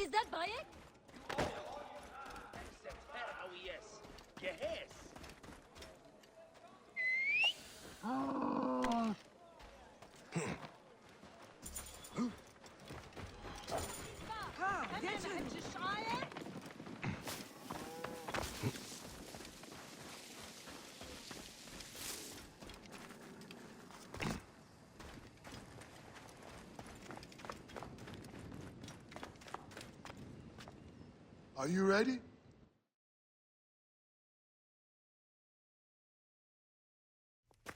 Is that Bayek? Oh, yes. Yes. Are you ready?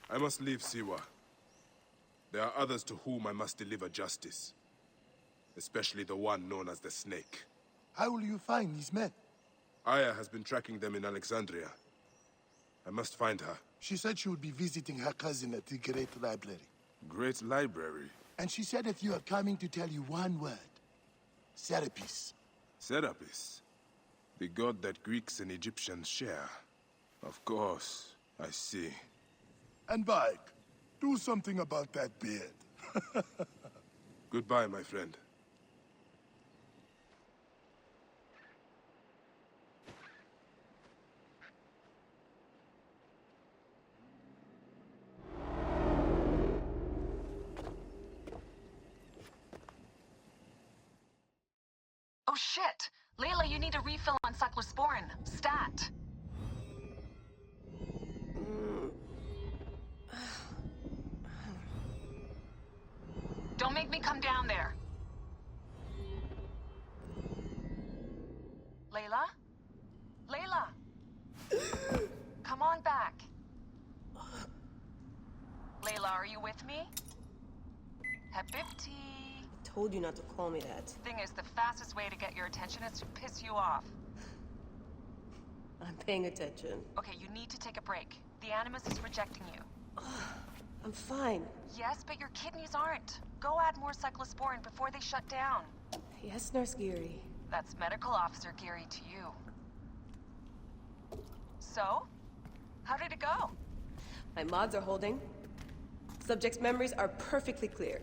I must leave Siwa. There are others to whom I must deliver justice. Especially the one known as the Snake. How will you find these men? Aya has been tracking them in Alexandria. I must find her. She said she would be visiting her cousin at the Great Library. Great Library? And she said if you are coming to tell you one word. Serapis. Serapis? The god that Greeks and Egyptians share. Of course, I see. And Bayek, do something about that beard. Goodbye, my friend. Oh shit! Layla, you need a refill on cyclosporin. Stat. Don't make me come down there. Layla? Layla? Come on back. Layla, are you with me? Habibti. Told you not to call me that. Thing is, the fastest way to get your attention is to piss you off. I'm paying attention. Okay, you need to take a break. The Animus is rejecting you. I'm fine. Yes, but your kidneys aren't. Go add more cyclosporin before they shut down. Yes, Nurse Geary. That's Medical Officer Geary to you. So? How did it go? My mods are holding. Subject's memories are perfectly clear.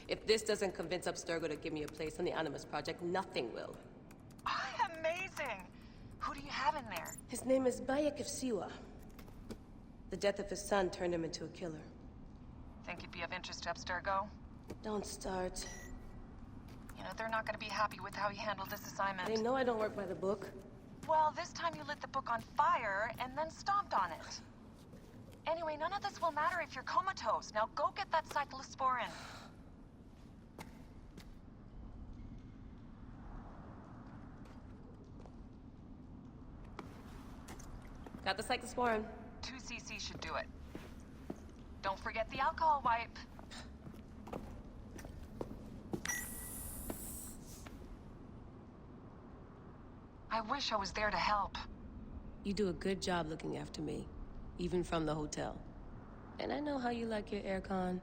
If this doesn't convince Abstergo to give me a place on the Animus Project, nothing will. Amazing! Who do you have in there? His name is Bayek of Siwa. The death of his son turned him into a killer. Think he'd be of interest to Abstergo? Don't start. You know, they're not gonna be happy with how he handled this assignment. They know I don't work by the book. Well, this time you lit the book on fire and then stomped on it. Anyway, none of this will matter if you're comatose. Now go get that cyclosporin. Got the cyclosporin. 2 cc should do it. Don't forget the alcohol wipe. I wish I was there to help. You do a good job looking after me, even from the hotel. And I know how you like your aircon.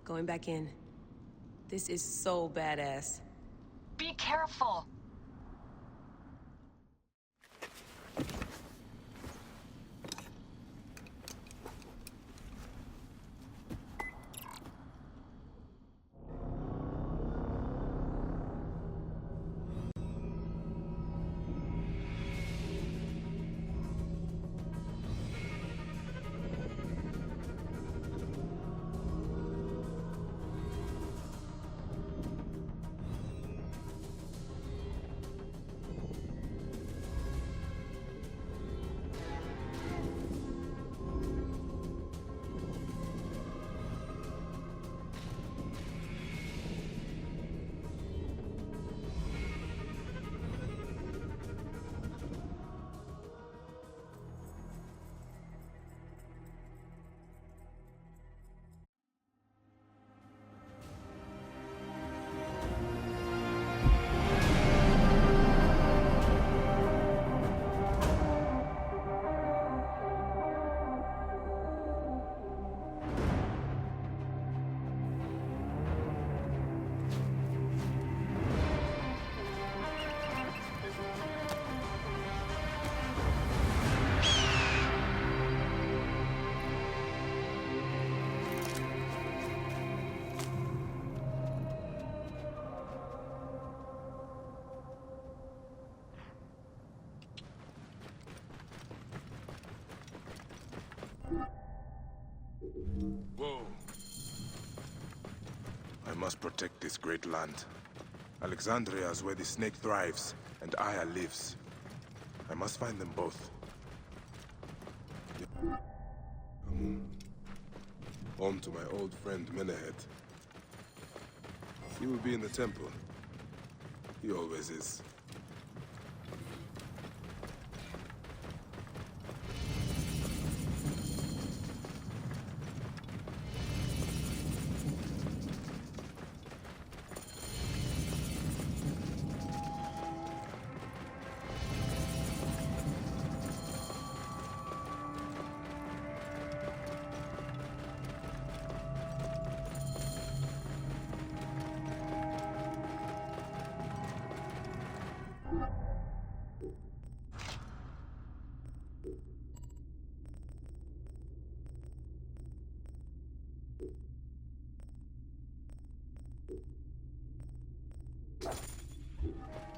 Going back in. This is so badass. Be careful! Whoa. I must protect this great land. Alexandria is where the snake thrives, and Aya lives. I must find them both. Home to my old friend Menehet. He will be in the temple. He always is.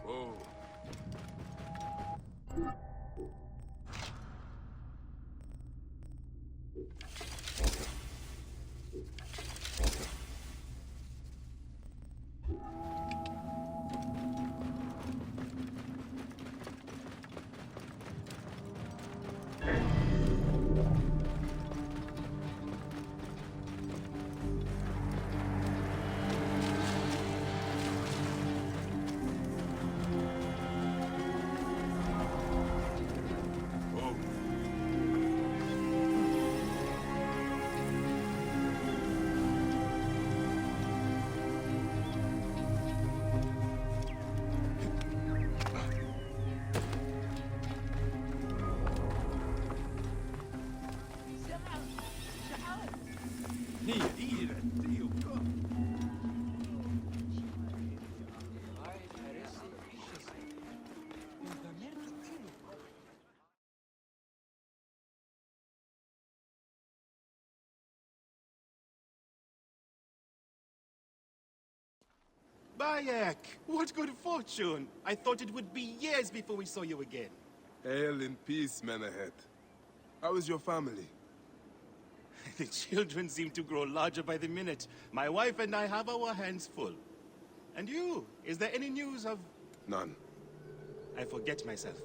Whoa. Bayek, what good fortune! I thought it would be years before we saw you again. Hail in peace, Menehet. How is your family? The children seem to grow larger by the minute. My wife and I have our hands full. And you, is there any news of... None. I forget myself.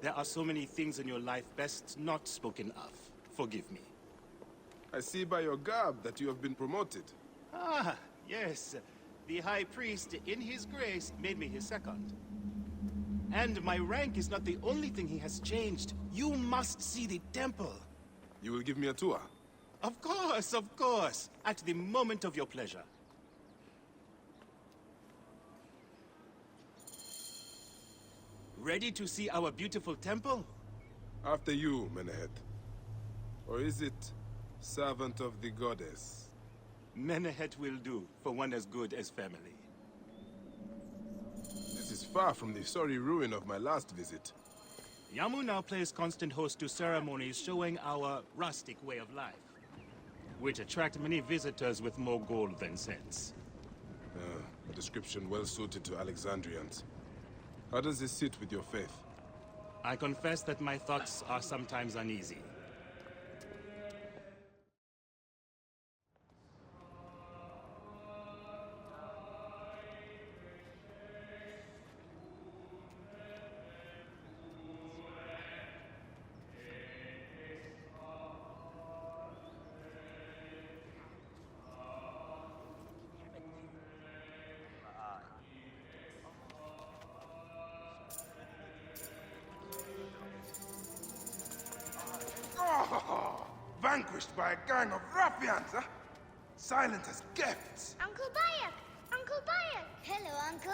There are so many things in your life best not spoken of. Forgive me. I see by your garb that you have been promoted. Ah, yes. The High Priest, in his grace, made me his second. And my rank is not the only thing he has changed. You must see the temple. You will give me a tour? Of course, of course. At the moment of your pleasure. Ready to see our beautiful temple? After you, Menehet. Or is it servant of the goddess? Menehet will do for one as good as family. This is far from the sorry ruin of my last visit. Yamoe now plays constant host to ceremonies showing our rustic way of life, which attract many visitors with more gold than sense. A description well suited to Alexandrians. How does this sit with your faith? I confess that my thoughts are sometimes uneasy. Vanquished by a gang of ruffians, huh? Silent as gifts. Uncle Bayek! Uncle Bayek! Hello, Uncle.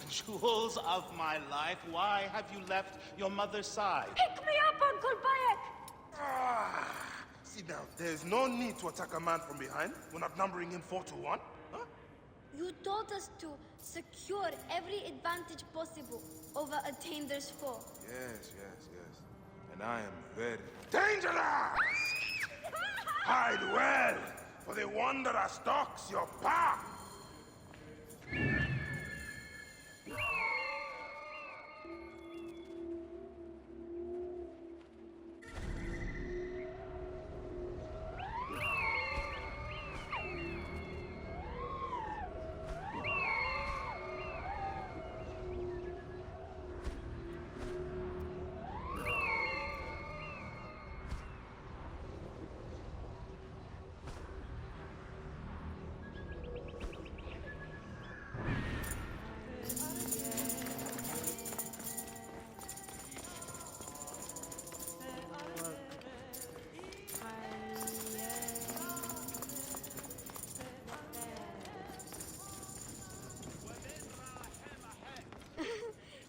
Jewels of my life, why have you left your mother's side? Pick me up, Uncle Bayek! See now, there's no need to attack a man from behind. We're not numbering him 4 to 1. Huh? You taught us to secure every advantage possible over a Tainder's foe. Yes. And I am very dangerous! Hide well, for the wanderer stalks your path!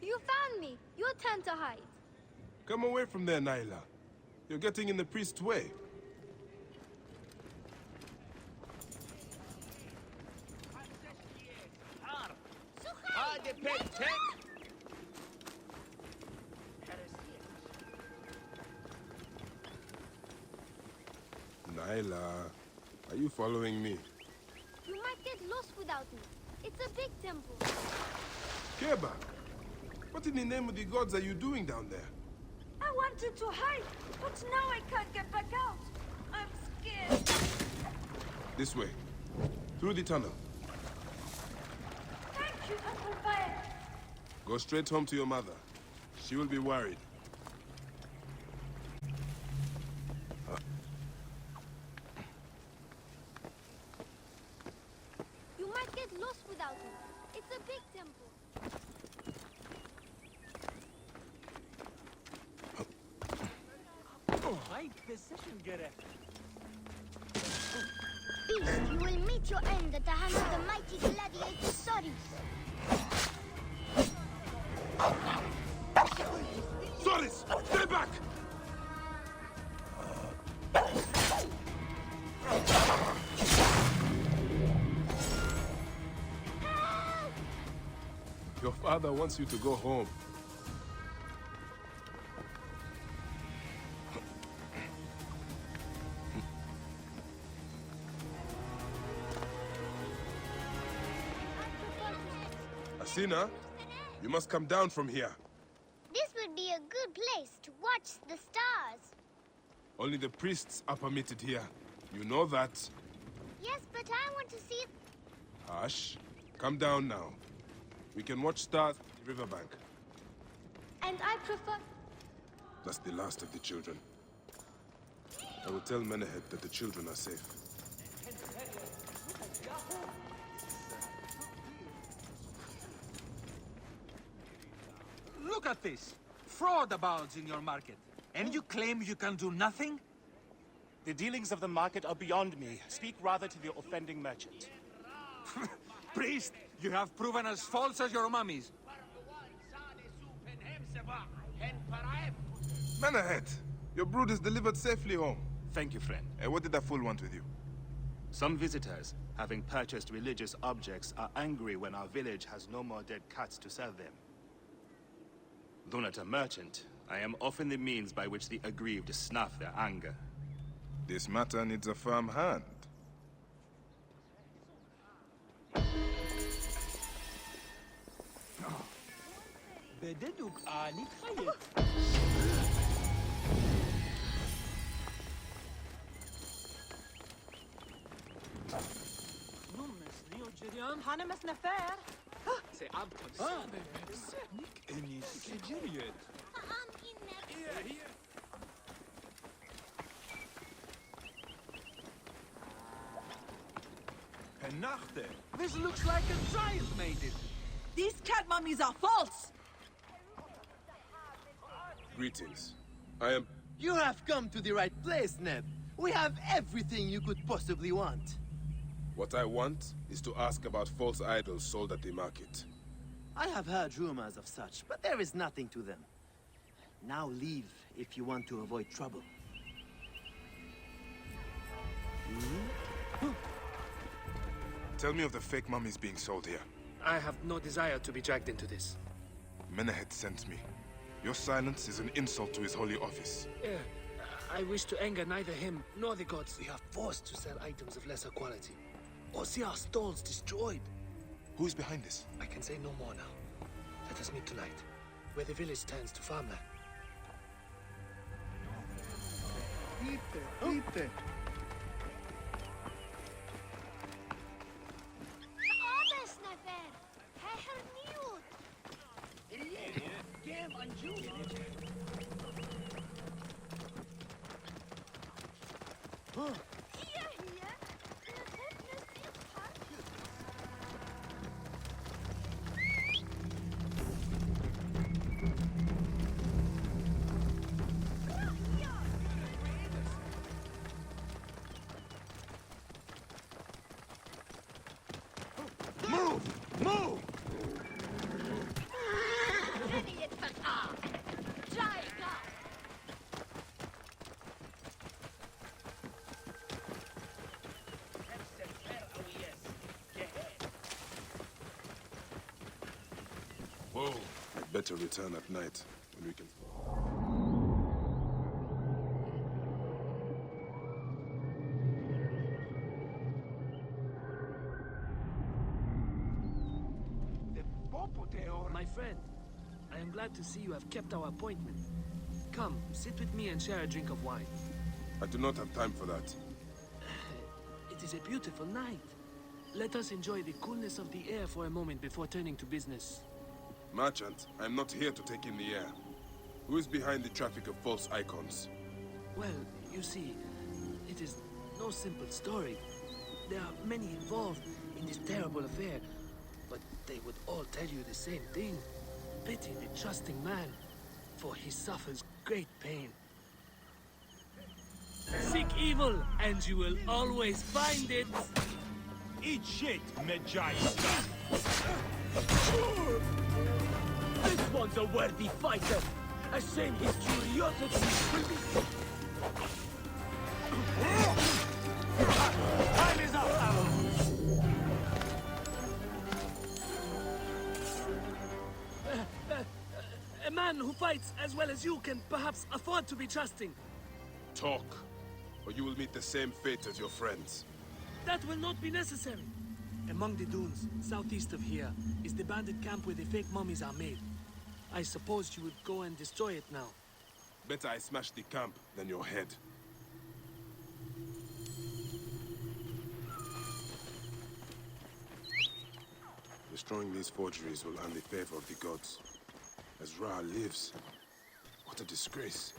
You found me. Your turn to hide. Come away from there, Naila. You're getting in the priest's way. Naila, are you following me? You might get lost without me. It's a big temple. Keba, what in the name of the gods are you doing down there? I wanted to hide, but now I can't get back out. I'm scared. This way. Through the tunnel. Thank you, Uncle Bayek. Go straight home to your mother. She will be worried. You might get lost without me. It's a big temple. Beast, you will meet your end at the hands of the mighty gladiator Soris. Soris, stay back! Your father wants you to go home. Asina, you must come down from here. This would be a good place to watch the stars. Only the priests are permitted here. You know that. Yes, but I want to see... Hush. Come down now. We can watch stars at the riverbank. And I prefer... That's the last of the children. I will tell Menehet that the children are safe. Look at this. Fraud abounds in your market. And you claim you can do nothing? The dealings of the market are beyond me. Speak rather to the offending merchant. Priest, you have proven as false as your mummies. Man ahead. Your brood is delivered safely home. Thank you, friend. And what did that fool want with you? Some visitors, having purchased religious objects, are angry when our village has no more dead cats to sell them. Though not a merchant, I am often the means by which the aggrieved snuff their anger. This matter needs a firm hand. Hannes Nefer. This looks like a giant made it. These cat mummies are false. Greetings. I am... You have come to the right place, Neb. We have everything you could possibly want. What I want is to ask about false idols sold at the market. I have heard rumors of such, but there is nothing to them. Now leave if you want to avoid trouble. Tell me of the fake mummies being sold here. I have no desire to be dragged into this. Menehet sent me. Your silence is an insult to his holy office. I wish to anger neither him nor the gods. We are forced to sell items of lesser quality, or see our stalls destroyed. Who is behind this? I can say no more now. Let us meet tonight, where the village stands to farmland. Whoa. I'd better return at night, when we can... My friend, I am glad to see you have kept our appointment. Come, sit with me and share a drink of wine. I do not have time for that. It is a beautiful night. Let us enjoy the coolness of the air for a moment before turning to business. Merchant, I am not here to take in the air. Who is behind the traffic of false icons? Well, you see, it is no simple story. There are many involved in this terrible affair, but they would all tell you the same thing. Pity the trusting man, for he suffers great pain. Seek evil, and you will always find it. Eat shit, Medjay. This one's a worthy fighter. A shame his curiosity will be... Time is up, Arrow. A man who fights as well as you can perhaps afford to be trusting. Talk, or you will meet the same fate as your friends. That will not be necessary. Among the dunes, southeast of here, is the bandit camp where the fake mummies are made. I suppose you would go and destroy it now. Better I smash the camp than your head. Destroying these forgeries will earn the favor of the gods. As Ra lives, what a disgrace.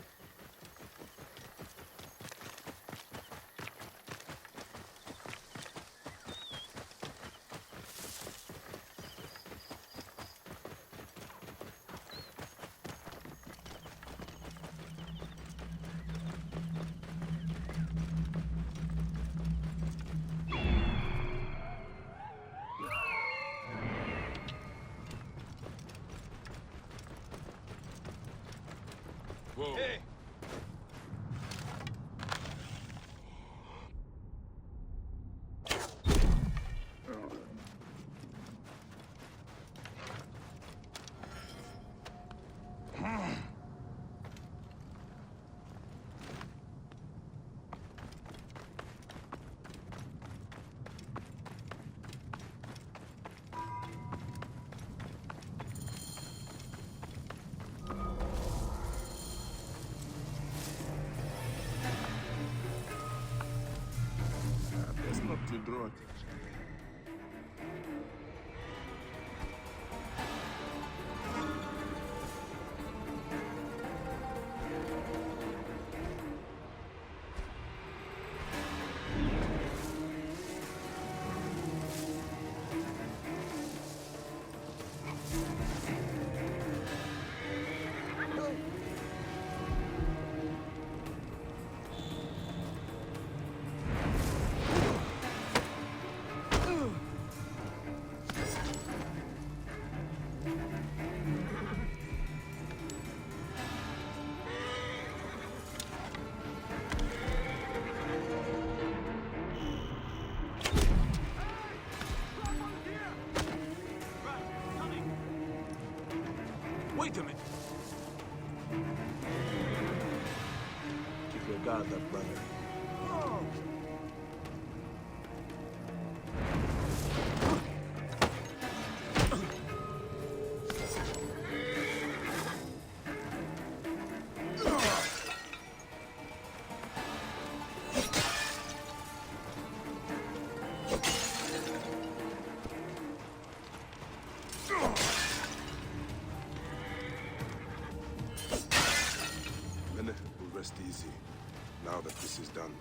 Whoa. Hey! That's not too drunk. Wait a minute. Keep your guard up, brother. Then we'll rest easy, now that this is done.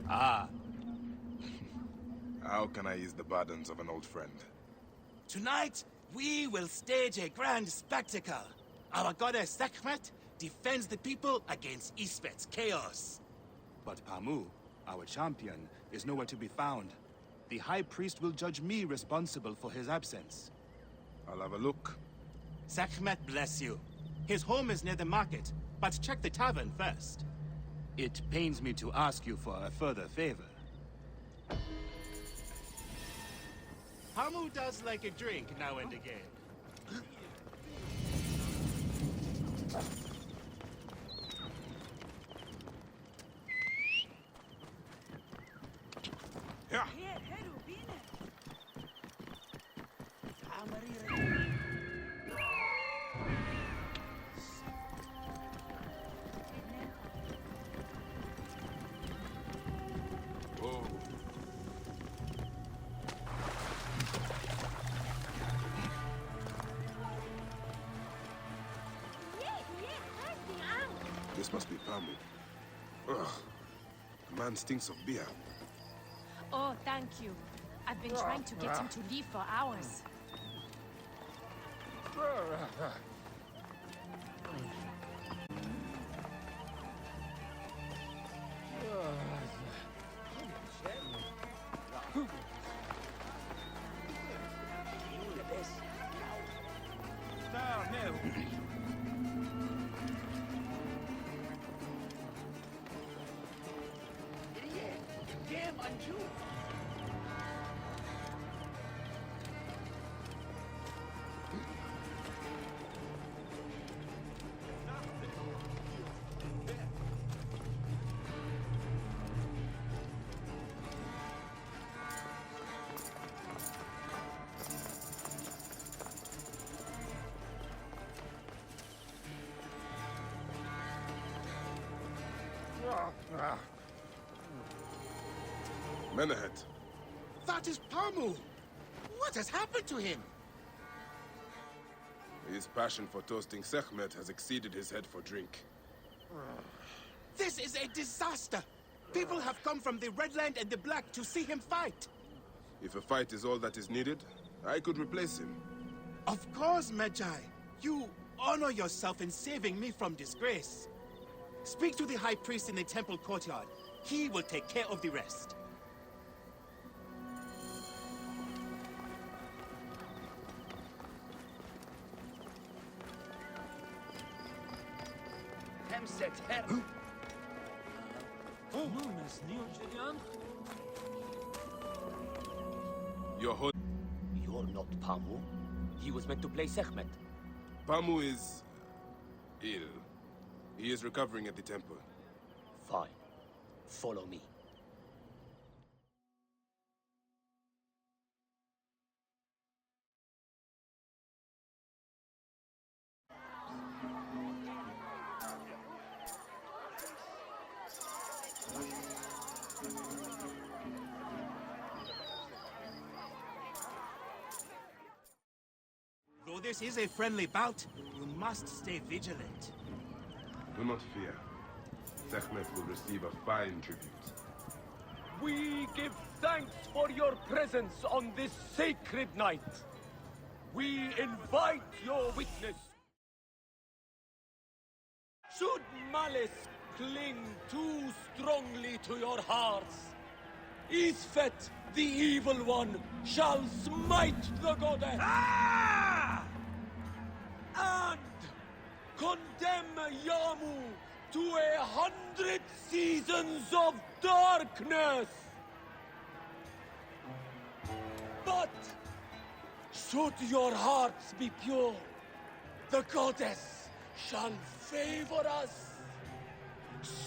Ah, How can I ease the burdens of an old friend? Tonight, we will stage a grand spectacle. Our goddess Sekhmet defends the people against Isfet's chaos. but Pamu, our champion, is nowhere to be found. The High Priest will judge me responsible for his absence. I'll have a look. Sekhmet bless you. His home is near the market, but check the tavern first. It pains me to ask you for a further favor. Hamu does like a drink now and again. Yeah. Whoa. This must be Pamu. Ugh. The man stinks of beer. Oh, thank you. I've been trying to get him to leave for hours. Men ahead. That is Pamu! What has happened to him? His passion for toasting Sekhmet has exceeded his head for drink. This is a disaster! People have come from the Red Land and the Black to see him fight! If a fight is all that is needed, I could replace him. Of course, Magi. You honor yourself in saving me from disgrace. Speak to the High Priest in the temple courtyard. He will take care of the rest. Your hood. You're not Pamu. He was meant to play Sekhmet. Pamu is ill. He is recovering at the temple. Fine. Follow me. Though this is a friendly bout, you must stay vigilant. Do not fear. Sekhmet will receive a fine tribute. We give thanks for your presence on this sacred night. We invite your witness. Should malice cling too strongly to your hearts, Isfet, the evil one, shall smite the goddess. And condemn Yamoe to 100 seasons of darkness. But should your hearts be pure, the goddess shall favor us,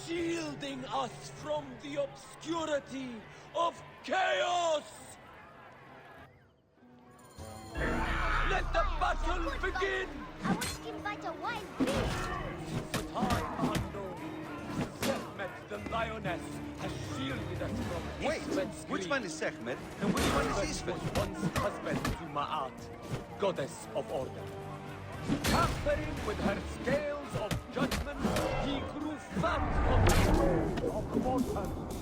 shielding us from the obscurity of chaos. Let the battle begin! I want to invite a wild beast! Since time unknown, Sekhmet the lioness has shielded us from Wait, Isfet's which greed. one is Sekhmet and which one is Isfet? Was once husband to Ma'at, goddess of order. Tampering with her scales of judgment, he grew fat on the way of mortals.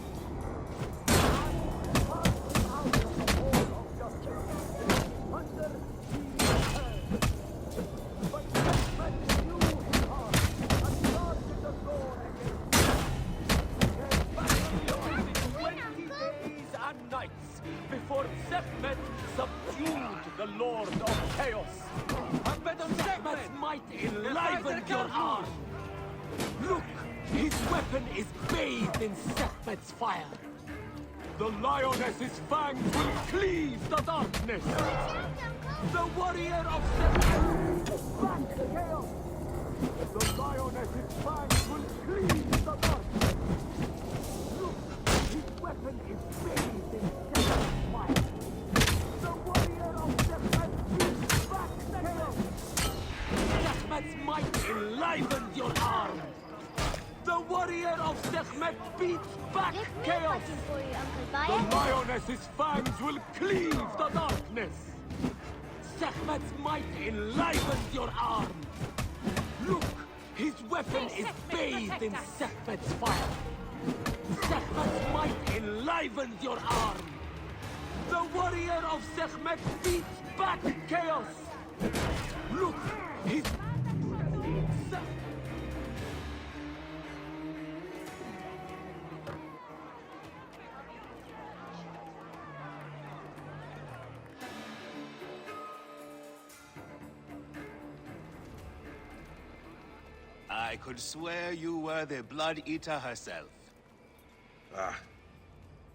Before Sekhmet subdued the Lord of Chaos. Sekhmet's might enlivened your arm. Look, his weapon is bathed in Sekhmet's fire. The lioness's fangs will cleave the darkness. The warrior of Sekhmet is back to chaos. The lioness's fangs will cleave the darkness. Look, his weapon is bathed in Sekhmet's fire. The warrior of Sekhmet is back to chaos. Sekhmet's might enlivened your arm. The warrior of Sekhmet beats back chaos. For you, Uncle The Bayek. lioness's fangs will cleave the darkness. Sekhmet's might enlivened your arm. Look, his weapon is bathed in Sekhmet's fire. Sekhmet's might enlivened your arm. The warrior of Sekhmet beats back chaos. Look, his... I could swear you were the Blood Eater herself. Ah,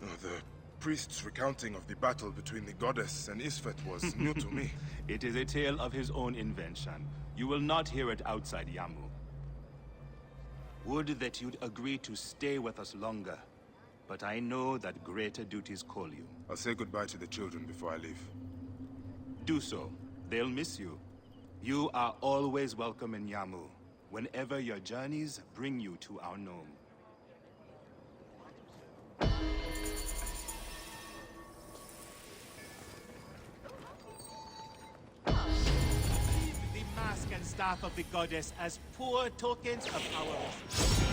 The priest's recounting of the battle between the goddess and Isfet was new to me. It is a tale of his own invention. You will not hear it outside Yamoe. Would that you'd agree to stay with us longer. But I know that greater duties call you. I'll say goodbye to the children before I leave. Do so. They'll miss you. You are always welcome in Yamoe, whenever your journeys bring you to our gnome. The mask and staff of the goddess as poor tokens of our respect.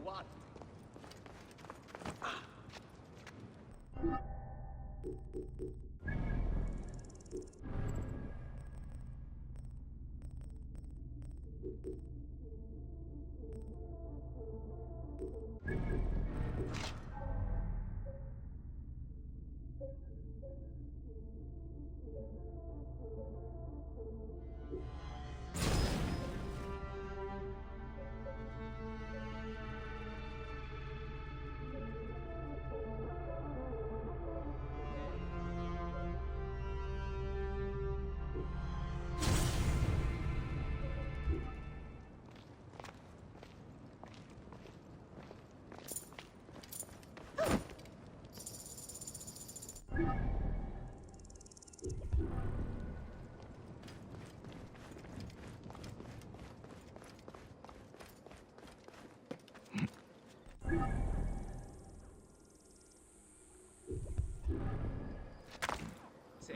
What?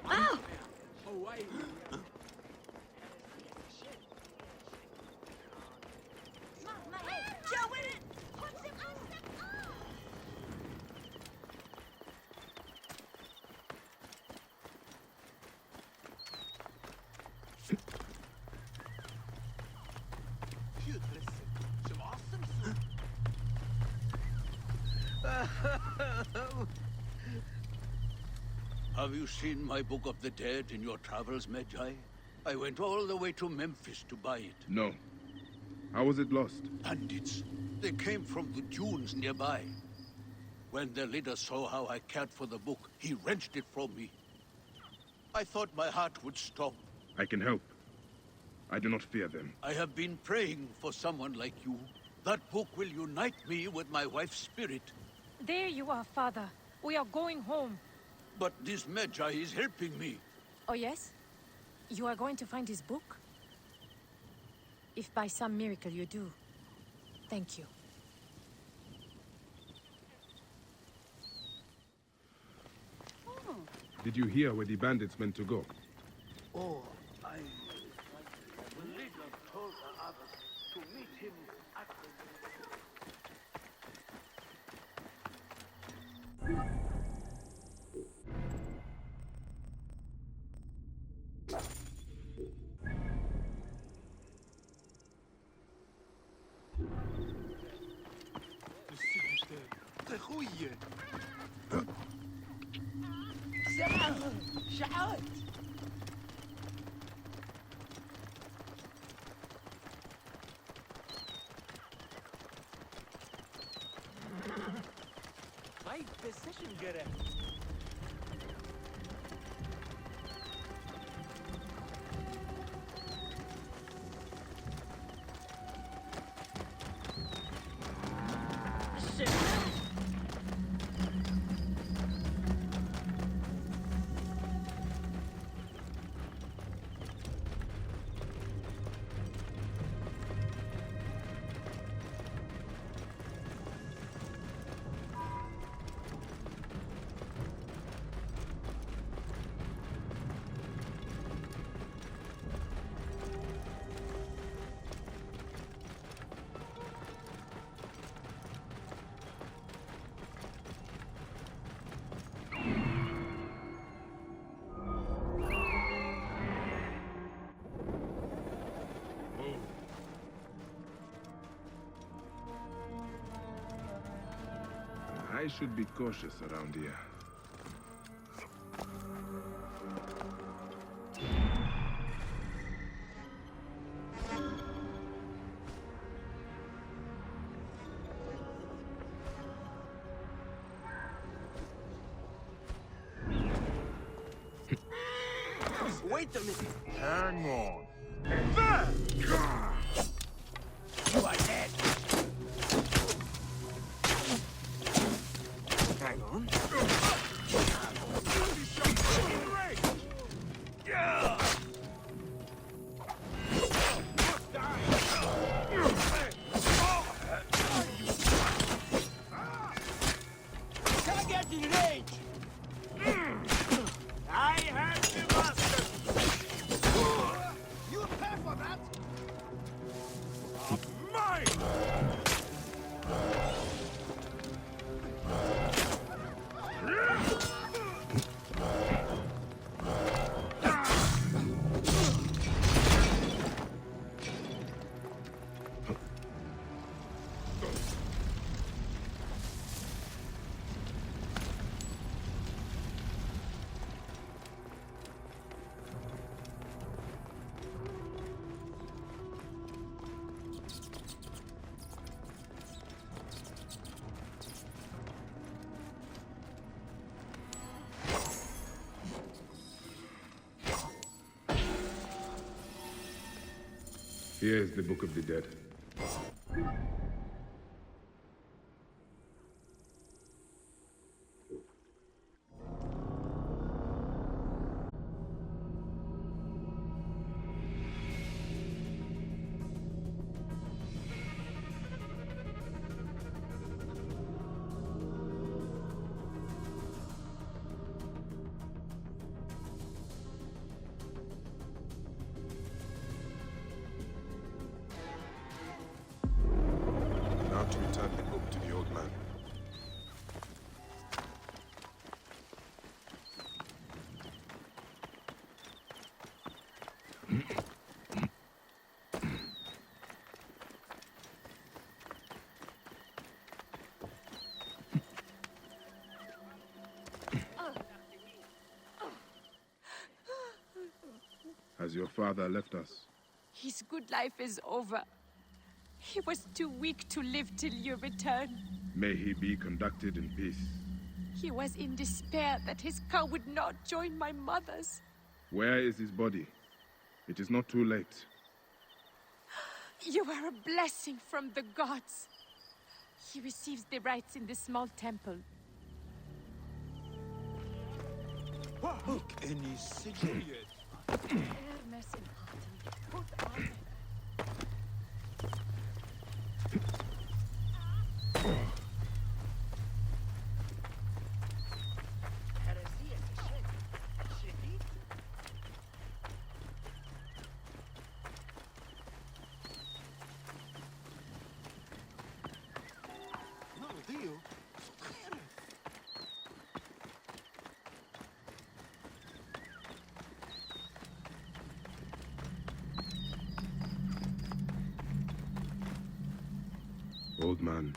Ah! Away! Have you seen my Book of the Dead in your travels, Magi? I went all the way to Memphis to buy it. No. How was it lost? Bandits. They came from the dunes nearby. When their leader saw how I cared for the book, he wrenched it from me. I thought my heart would stop. I can help. I do not fear them. I have been praying for someone like you. That book will unite me with my wife's spirit. There you are, Father. We are going home. But this Magi is helping me. Oh, yes? You are going to find his book? If by some miracle you do, thank you. Did you hear where the bandits meant to go? Oh, the leader told the others to meet him at the... شعات My decision correct. I should be cautious around here. Wait a minute. Hang on. You are dead. Hang on. Can't get in range. I have the master. You pay for that? Mine! Here is the Book of the Dead. Now to return the book to the old man. Has your father left us? His good life is over. He was too weak to live till you return. May he be conducted in peace. He was in despair that his cow would not join my mother's. Where is his body? It is not too late. You are a blessing from the gods. He receives the rites in the small temple. Look, any sigil. Old man,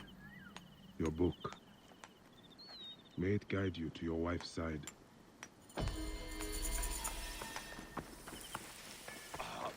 your book. May it guide you to your wife's side. Ah,